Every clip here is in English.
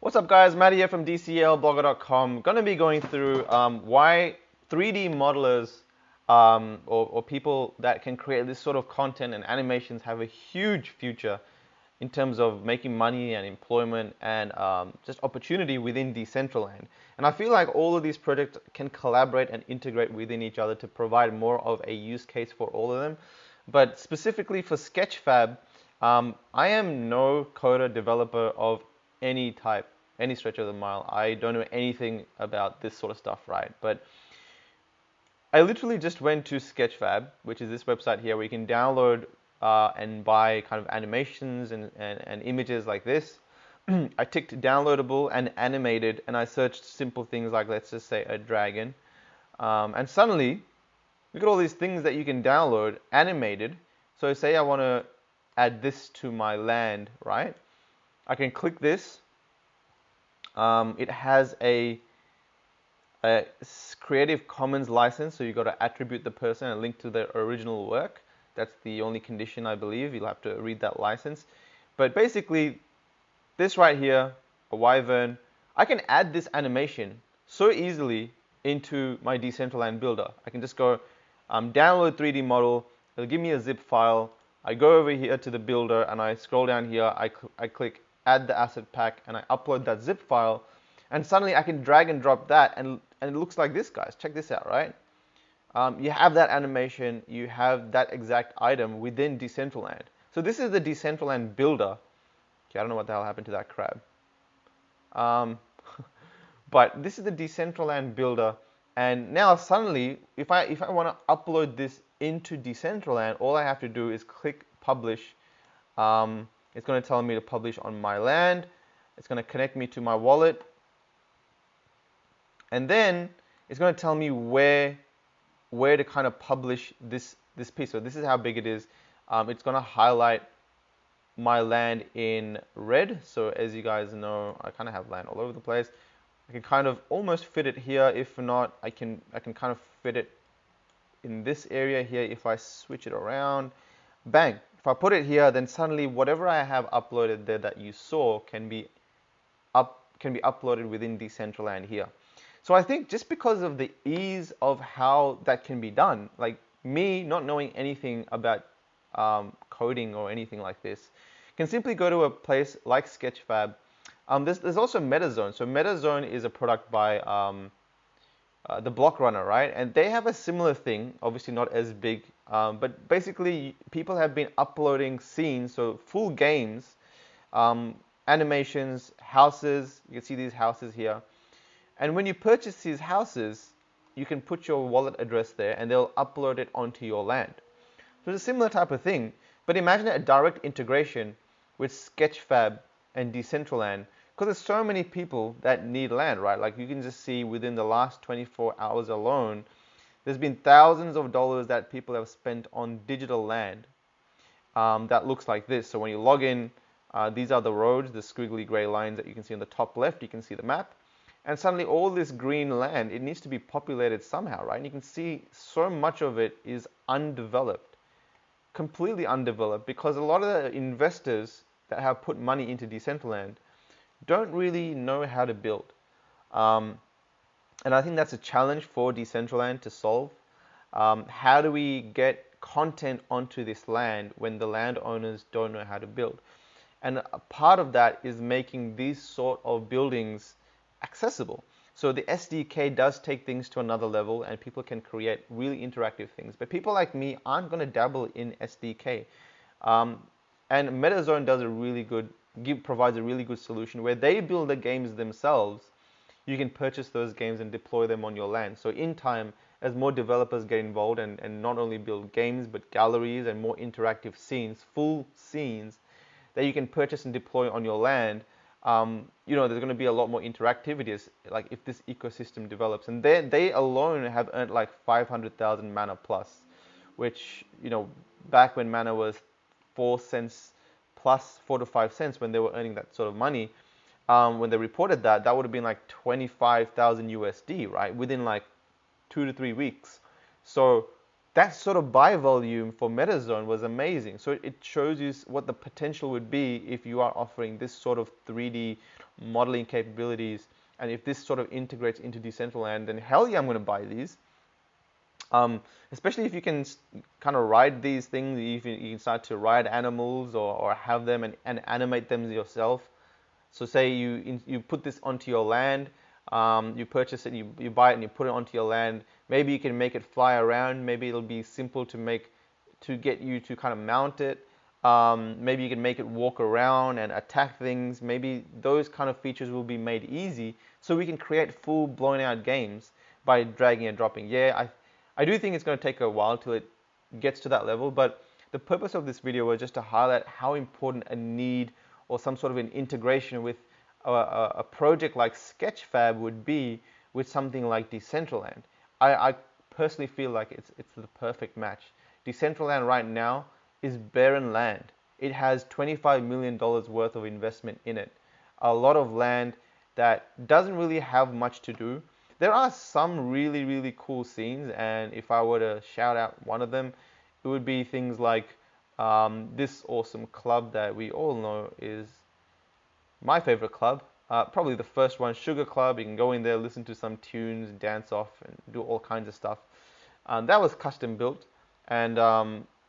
What's up guys, Matty here from DCLblogger.com. Going to be going through why 3D modelers or people that can create this sort of content and animations have a huge future in terms of making money and employment and just opportunity within Decentraland. And I feel like all of these projects can collaborate and integrate within each other to provide more of a use case for all of them. But specifically for Sketchfab, I am no coder developer of any type, any stretch of the mile. I don't know anything about this sort of stuff, right? But I literally just went to Sketchfab, which is this website here where you can download and buy kind of animations and images like this. I ticked downloadable and animated, and I searched simple things like, let's just say, a dragon. And suddenly, look at all these things that you can download animated. So say I want to add this to my land, right? I can click this. It has a Creative Commons license, so you've got to attribute the person and link to their original work. That's the only condition, I believe. You'll have to read that license. But basically, this right here, a wyvern, I can add this animation so easily into my Decentraland builder. I can just go download 3D model. It'll give me a zip file. I go over here to the builder and I scroll down here. I click add the asset pack and I upload that zip file. And suddenly I can drag and drop that and it looks like this, guys. Check this out, right? You have that animation, you have that exact item within Decentraland. So this is the Decentraland builder. Okay, I don't know what the hell happened to that crab. But this is the Decentraland builder. And now suddenly, if I want to upload this into Decentraland, all I have to do is click publish. It's going to tell me to publish on my land. It's going to connect me to my wallet. And then it's going to tell me where to kind of publish this piece. So this is how big it is. It's going to highlight my land in red. So as you guys know, I kind of have land all over the place. I can kind of almost fit it here. If not, I can kind of fit it in this area here. If I switch it around, bang. If I put it here, then suddenly whatever I have uploaded there that you saw can be uploaded within Decentraland here. So I think just because of the ease of how that can be done, like me not knowing anything about coding or anything like this, can simply go to a place like Sketchfab. There's also Medizone. So Medizone is a product by the Block Runner, right? And they have a similar thing, obviously not as big, but basically people have been uploading scenes, so full games, animations, houses. You can see these houses here. And when you purchase these houses, you can put your wallet address there and they'll upload it onto your land. So it's a similar type of thing, but imagine a direct integration with Sketchfab and Decentraland, because there's so many people that need land, right? Like you can just see within the last 24 hours alone, there's been thousands of dollars that people have spent on digital land that looks like this. So when you log in, these are the roads, the squiggly gray lines that you can see on the top left. You can see the map. And suddenly all this green land, it needs to be populated somehow, right? And you can see so much of it is undeveloped, completely undeveloped, because a lot of the investors that have put money into Decentraland don't really know how to build. And I think that's a challenge for Decentraland to solve. How do we get content onto this land when the landowners don't know how to build? And a part of that is making these sort of buildings accessible. So the SDK does take things to another level and people can create really interactive things. But people like me aren't going to dabble in SDK. And Medizone does provides a really good solution where they build the games themselves. You can purchase those games and deploy them on your land. So in time, as more developers get involved and not only build games, but galleries and more interactive scenes, full scenes that you can purchase and deploy on your land, there's going to be a lot more interactivity, like if this ecosystem develops. And they alone have earned like 500,000 mana plus, which, back when mana was 4 cents plus 4 to 5 cents, when they were earning that sort of money, when they reported that would have been like 25,000 USD, right? Within like 2 to 3 weeks. So that sort of buy volume for Medizone was amazing. So it shows you what the potential would be if you are offering this sort of 3D modeling capabilities, and if this sort of integrates into Decentraland, then hell yeah, I'm going to buy these. Especially if you can kind of ride these things, if you can start to ride animals or have them and animate them yourself. So say you put this onto your land, you purchase it, you buy it and you put it onto your land. Maybe you can make it fly around. Maybe it'll be simple to get you to kind of mount it. Maybe you can make it walk around and attack things. Maybe those kind of features will be made easy, so we can create full blown out games by dragging and dropping. Yeah, I do think it's going to take a while till it gets to that level, but the purpose of this video was just to highlight how important a need or some sort of an integration with a project like Sketchfab would be with something like Decentraland. I personally feel like it's the perfect match. Decentraland right now is barren land. It has $25 million worth of investment in it. A lot of land that doesn't really have much to do. There are some really, really cool scenes, and if I were to shout out one of them, it would be things like this awesome club that we all know is my favorite club. Probably the first one, Sugar Club. You can go in there, listen to some tunes, dance off, and do all kinds of stuff. That was custom built, and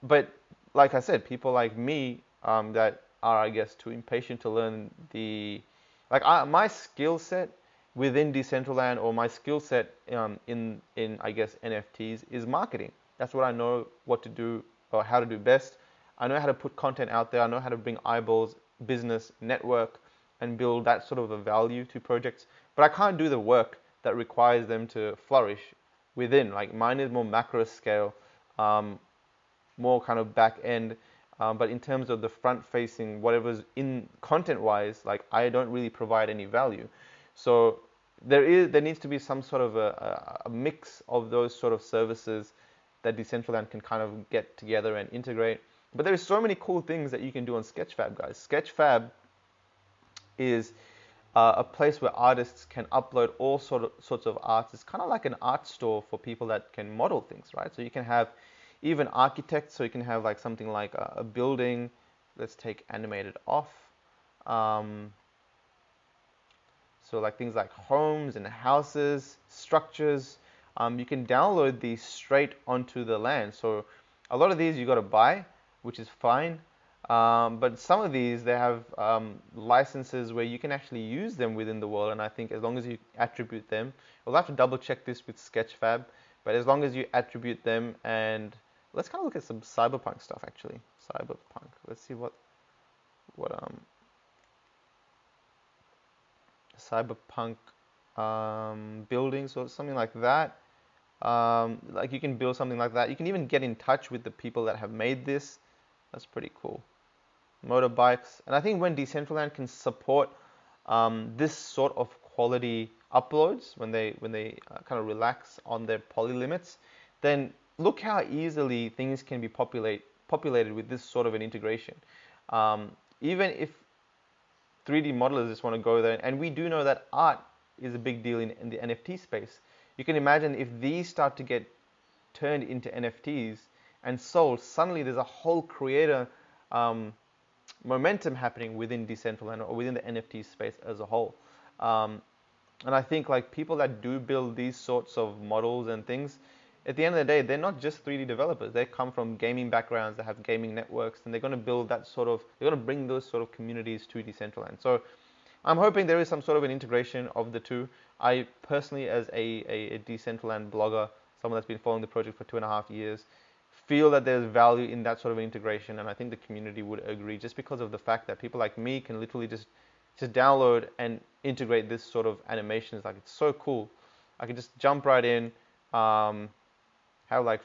but like I said, people like me that are, I guess, too impatient to learn my skill set within Decentraland, or my skill set in I guess NFTs, is marketing. That's what I know what to do or how to do best. I know how to put content out there. I know how to bring eyeballs, business, network, and build that sort of a value to projects. But I can't do the work that requires them to flourish within. Like mine is more macro scale, more kind of back end. But in terms of the front facing, whatever's in content wise, like I don't really provide any value. So there needs to be some sort of a mix of those sort of services that Decentraland can kind of get together and integrate. But there's so many cool things that you can do on Sketchfab, guys. Sketchfab is a place where artists can upload all sorts of arts. It's kind of like an art store for people that can model things, right? So you can have even architects, so you can have like something like a building. Let's take animated off. So like things like homes and houses, structures, you can download these straight onto the land. So a lot of these you got to buy, which is fine. But some of these, they have licenses where you can actually use them within the world. And I think as long as you attribute them, we'll have to double check this with Sketchfab, but as long as you attribute them, and let's kind of look at some cyberpunk stuff actually. Cyberpunk. Let's see what cyberpunk buildings or something like that. Like you can build something like that. You can even get in touch with the people that have made this. That's pretty cool. Motorbikes. And I think when Decentraland can support this sort of quality uploads, when they kind of relax on their poly limits, then look how easily things can be populated with this sort of an integration. Even if 3D modelers just want to go there, and we do know that art is a big deal in the NFT space. You can imagine if these start to get turned into NFTs and sold, suddenly there's a whole creator momentum happening within Decentraland or within the NFT space as a whole. And I think like people that do build these sorts of models and things, at the end of the day, they're not just 3D developers. They come from gaming backgrounds, they have gaming networks, and they're going to build that sort of, they're going to bring those sort of communities to Decentraland. So I'm hoping there is some sort of an integration of the two. I personally, as a Decentraland blogger, someone that's been following the project for 2.5 years, feel that there's value in that sort of integration, and I think the community would agree, just because of the fact that people like me can literally just download and integrate this sort of animations. Like, it's so cool. I can just jump right in, have like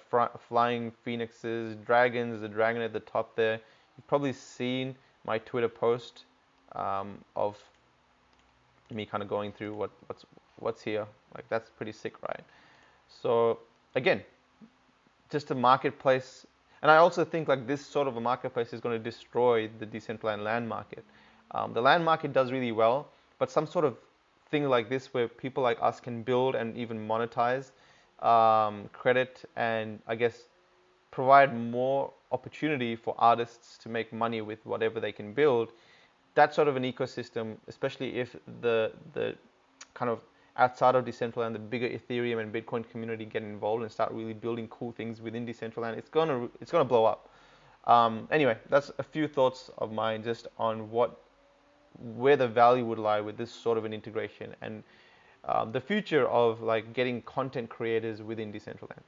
flying phoenixes, dragons. There's a dragon at the top there. You've probably seen my Twitter post of me kind of going through what's here. Like, that's pretty sick, right? So again, just a marketplace. And I also think like this sort of a marketplace is going to destroy the Decentraland land market. The land market does really well, but some sort of thing like this where people like us can build and even monetize, credit, and I guess provide more opportunity for artists to make money with whatever they can build, that sort of an ecosystem, especially if the kind of outside of Decentraland, the bigger Ethereum and Bitcoin community get involved and start really building cool things within Decentraland, it's gonna blow up. Anyway, that's a few thoughts of mine just on where the value would lie with this sort of an integration and the future of like getting content creators within Decentraland.